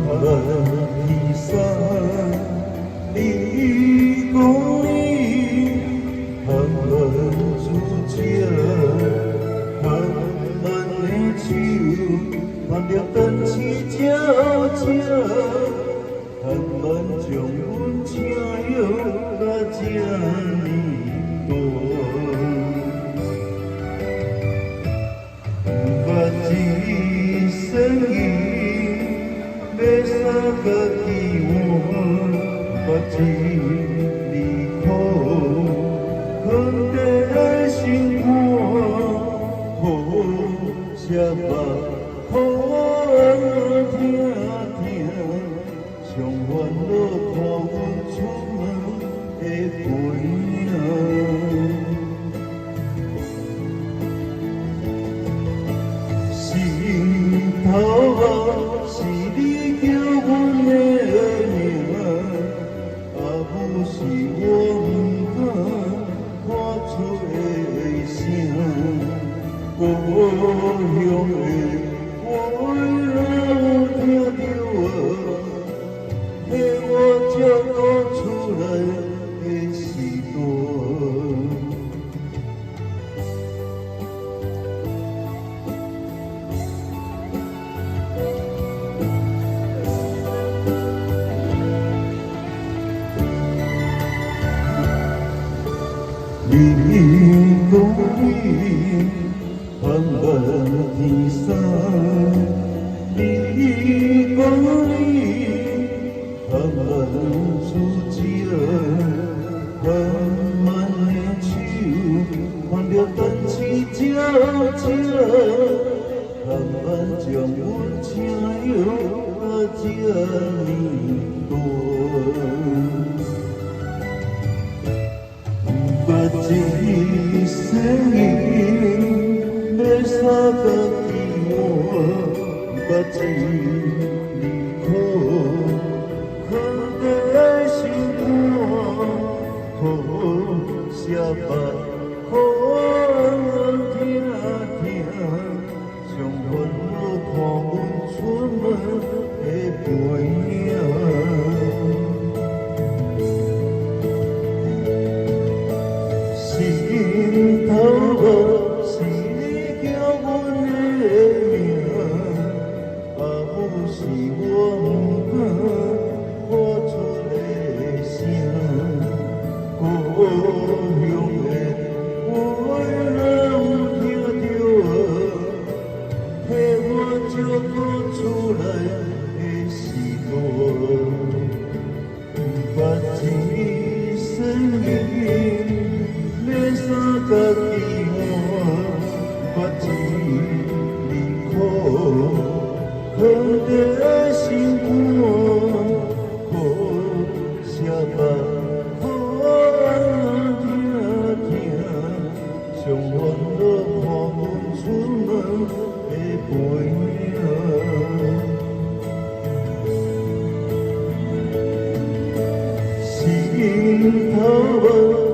人天生你讲你，人自照，人的手，挽着灯丝照照，人将阮请摇到这呢大。不知生意要三个希望，不知离苦，肯定的心肝，好吃饱，好听听，上烦恼看阮出门的背影。心头啊，是你叫阮的名，啊不是我不敢看出的声。故乡的话若听到那我才讲出来的是大。你讲你人天生，你讲你人自照，慢的手，挽着灯丝照照，慢将阮请摇到这呢大。不知生意要三个希望，不知离苦，肯定的心肝，好吃饱，好听听，上烦恼看阮出门的背影。心头啊，是你叫阮的名，啊不是我不敢发出的声。故乡的话若听到，那我才讲出来的是大。不知生意要三个希望，不知离苦，肯定的心肝，好吃饱，好听听，上烦恼看阮出门的背影。心头啊。